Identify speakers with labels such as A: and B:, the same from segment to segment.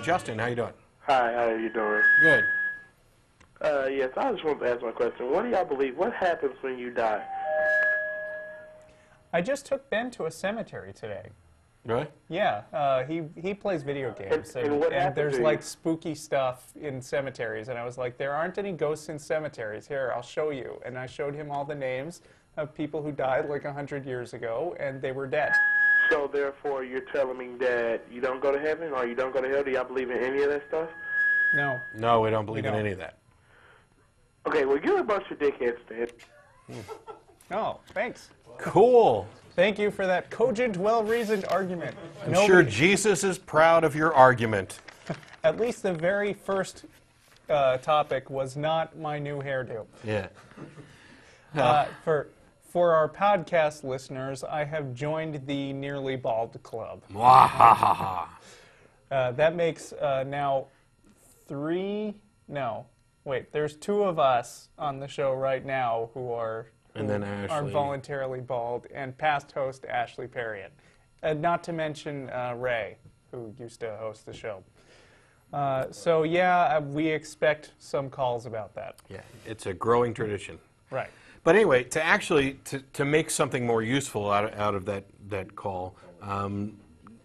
A: Justin. How you doing?
B: Hi, how are you doing?
A: Good.
B: Yes, I just wanted to ask my question. What do y'all believe? What happens when you die?
C: I just took Ben to a cemetery today.
A: Really?
C: Yeah, he plays video games,
B: And what happens
C: there's
B: to
C: like
B: you?
C: spooky stuff in cemeteries, and I was like, there aren't any ghosts in cemeteries. Here, I'll show you. And I showed him all the names of people who died like 100 years ago, and they were dead.
B: So therefore, you're telling me that you don't go to heaven or you don't go to hell? Do y'all believe in any of that stuff?
C: No.
A: No, we don't believe in
C: don't.
A: any of that.
B: Okay, well, you're a bunch of dickheads, then.
C: Oh, thanks.
A: Cool.
C: Thank you for that cogent, well-reasoned argument.
A: I'm sure Jesus is proud of your argument.
C: At least the very first topic was not my new hairdo.
A: Yeah.
C: For our podcast listeners, I have joined the Nearly Bald Club.
A: Mwahaha.
C: That makes now there's two of us on the show right now who are voluntarily bald, and past host Ashley Perriott. Not to mention Ray, who used to host the show. So yeah, we expect some calls about that.
A: Yeah, it's a growing tradition.
C: Right.
A: But anyway, to make something more useful out of that call,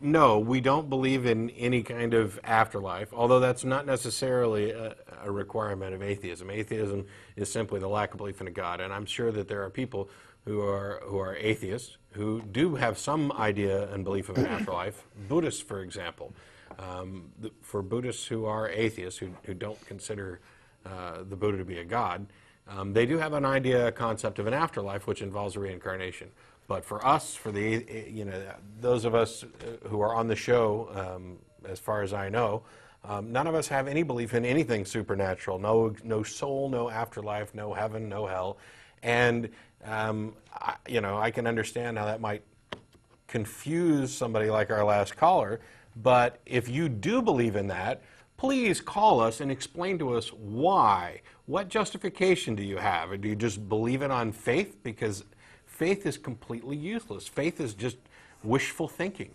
A: no, we don't believe in any kind of afterlife, although that's not necessarily a requirement of atheism. Atheism is simply the lack of belief in a God, and I'm sure that there are people who are atheists who do have some idea and belief of an afterlife. Buddhists, for example. For Buddhists who are atheists, who don't consider the Buddha to be a god, they do have an idea, a concept of an afterlife, which involves reincarnation. But for us, for those of us who are on the show, as far as I know, none of us have any belief in anything supernatural. No soul, no afterlife, no heaven, no hell. And I can understand how that might confuse somebody like our last caller. But if you do believe in that, please call us and explain to us why. What justification do you have? Or do you just believe it on faith? Because faith is completely useless. Faith is just wishful thinking.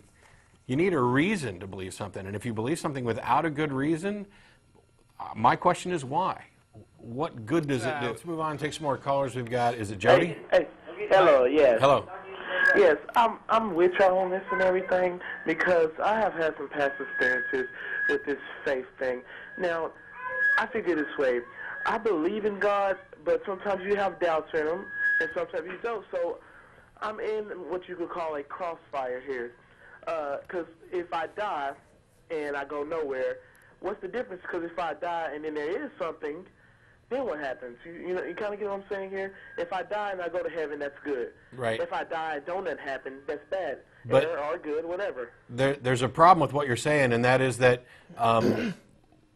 A: You need a reason to believe something. And if you believe something without a good reason, my question is why? What good does it do? Let's move on and take some more callers. We've got, is it Jody?
B: Hey, hello, yes.
A: Hello.
B: Yes, I'm with y'all on this and everything because I have had some past experiences with this faith thing. Now, I figure this way. I believe in God, but sometimes you have doubts in Him, and sometimes you don't. So I'm in what you could call a crossfire here. Because if I die and I go nowhere, what's the difference? Because if I die and then there is something, then what happens? You kind of get what I'm saying here? If I die and I go to heaven, that's good.
A: Right.
B: If I die and don't that happen, that's bad.
A: But
B: or good, whatever.
A: There's a problem with what you're saying, and that is that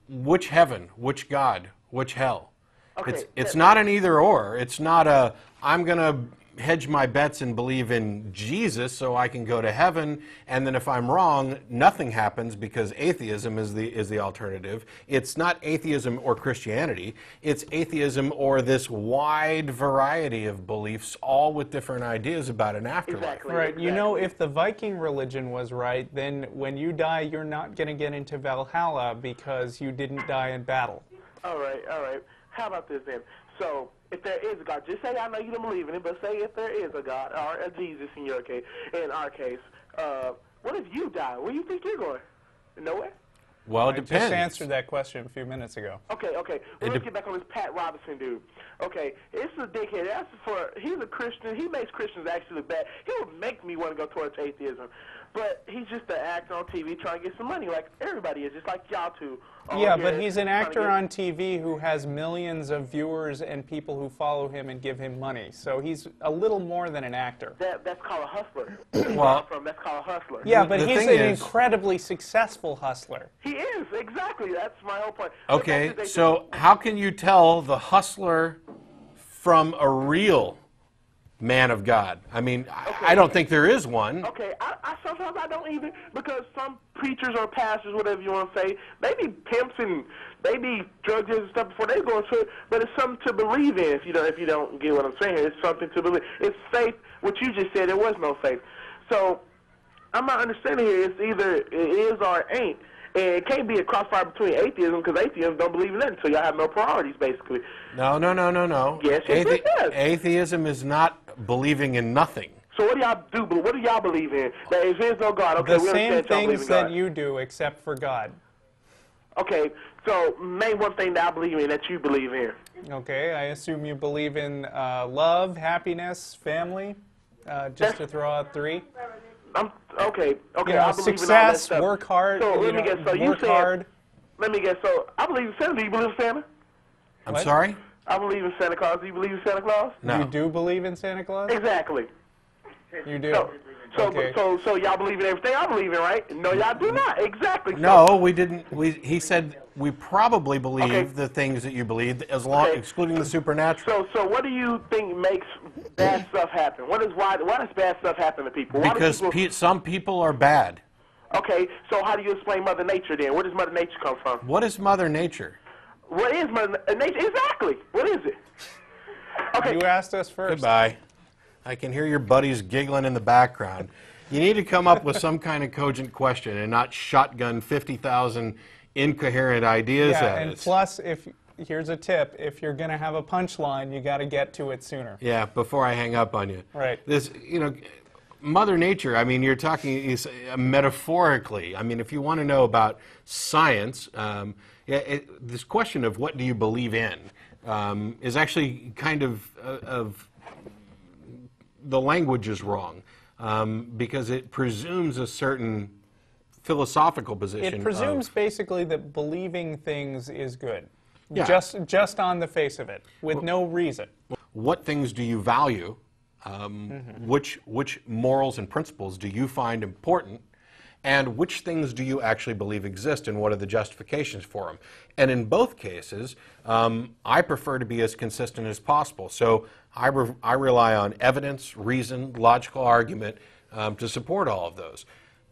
A: which heaven, which God, which hell?
B: Okay,
A: it's not an either or. It's not a I'm going to hedge my bets and believe in Jesus so I can go to heaven, and then if I'm wrong, nothing happens because atheism is the alternative. It's not atheism or Christianity. It's atheism or this wide variety of beliefs, all with different ideas about an afterlife.
B: Exactly.
C: Right.
B: Exactly.
C: You know, if the Viking religion was right, then when you die, you're not going to get into Valhalla because you didn't die in battle.
B: All right. How about this then? So, if there is a God, just say I know you don't believe in it, but say if there is a God, or a Jesus in your case, in our case, what if you die? Where do you think you're going? Nowhere?
A: Well, it
C: I
A: depends.
C: just answered that question a few minutes ago.
B: Okay. Well, let's get back on this Pat Robinson dude. Okay, it's a dickhead. He's a Christian. He makes Christians actually bad. He would make me want to go towards atheism. But he's just an actor on TV trying to get some money like everybody is, just like y'all two.
C: Yeah, but he's an actor on TV who has millions of viewers and people who follow him and give him money. So he's a little more than an actor.
B: That's called a hustler.
A: Well,
B: that's called a hustler.
C: Yeah, but
A: The
C: he's
A: thing
C: an
A: is-
C: incredibly successful hustler.
B: He is, exactly. That's my whole point.
A: Okay,
B: But
A: so how can you tell the hustler from a real man of God? I mean, I don't think there is one.
B: Okay, I sometimes I don't even, because some preachers or pastors, whatever you want to say, they be pimps and they be drug dealers and stuff before they go into it, but it's something to believe in if you don't get what I'm saying. It's something to believe. It's faith. What you just said, there was no faith. So I'm not understanding here. It's either it is or it ain't. And it can't be a crossfire between atheism because atheists don't believe in nothing, so y'all have no priorities, basically.
A: No.
B: Yes, it does.
A: Atheism is not believing in nothing.
B: So what do y'all do? What do y'all believe in? That if there's no God, okay,
C: the
B: we
C: same
B: understand y'all believe
C: things
B: in God.
C: that you do, except for God.
B: Okay, so name one thing that I believe in that you believe in.
C: Okay, I assume you believe in love, happiness, family, just to throw out 3.
B: Okay,
C: You know,
B: I believe in all that
C: success,
B: stuff.
C: work hard.
B: So let me guess. So you
C: work
B: said,
C: hard.
B: let me guess. So I believe in Santa. Do you believe in Santa?
A: I'm
C: What?
A: sorry?
B: I believe in Santa Claus. Do you believe in Santa Claus?
A: No.
C: You do believe in Santa Claus?
B: Exactly.
C: You do.
B: So,
C: Okay.
B: so y'all believe in everything I believe in, right? No, y'all do not. Exactly.
A: No, we didn't. He said we probably believe
B: Okay.
A: the things that you believe, as long excluding the supernatural.
B: So what do you think makes bad stuff happen? Why does bad stuff happen to people? Why do
A: Because
B: people,
A: some people are bad.
B: Okay, so how do you explain Mother Nature then? Where does Mother Nature come from?
A: What is Mother Nature?
B: What is Mother Nature? Exactly. What is it? Okay.
C: You asked us first.
A: Goodbye. I can hear your buddies giggling in the background. You need to come up with some kind of cogent question and not shotgun 50,000 incoherent ideas
C: Yeah,
A: at
C: and
A: us.
C: plus, here's a tip: if you're going to have a punchline, you got to get to it sooner.
A: Yeah, before I hang up on you.
C: Right.
A: This, Mother Nature, I mean, you're talking metaphorically. I mean, if you want to know about science, this question of what do you believe in is actually kind of the language is wrong because it presumes a certain philosophical position.
C: It presumes basically that believing things is good,
A: Yeah.
C: just on the face of it, with no reason.
A: What things do you value? Which morals and principles do you find important? And which things do you actually believe exist, and what are the justifications for them? And in both cases, I prefer to be as consistent as possible. So I rely on evidence, reason, logical argument to support all of those.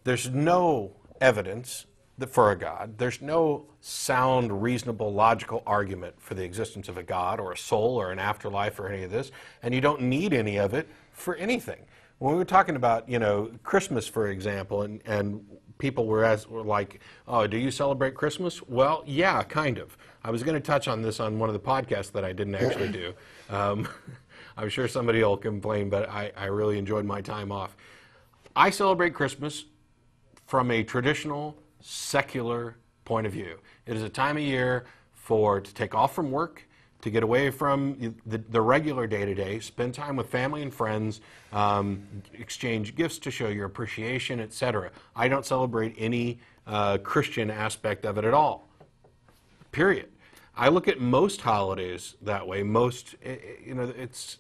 A: There's no evidence for a God. There's no sound, reasonable, logical argument for the existence of a God or a soul or an afterlife or any of this, and you don't need any of it for anything. When we were talking about, Christmas, for example, and people were like, oh, do you celebrate Christmas? Well, yeah, kind of. I was going to touch on this on one of the podcasts that I didn't actually do. I'm sure somebody will complain, but I really enjoyed my time off. I celebrate Christmas from a traditional, secular point of view. It is a time of year to take off from work, to get away from the regular day-to-day, spend time with family and friends, exchange gifts to show your appreciation, etc. I don't celebrate any Christian aspect of it at all, period. I look at most holidays that way.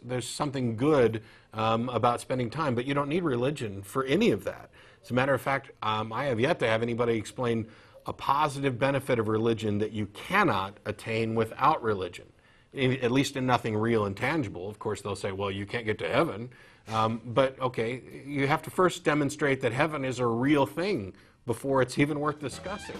A: There's something good about spending time, but you don't need religion for any of that. As a matter of fact, I have yet to have anybody explain a positive benefit of religion that you cannot attain without religion. At least in nothing real and tangible. Of course, they'll say, well, you can't get to heaven. But, okay, you have to first demonstrate that heaven is a real thing before it's even worth discussing.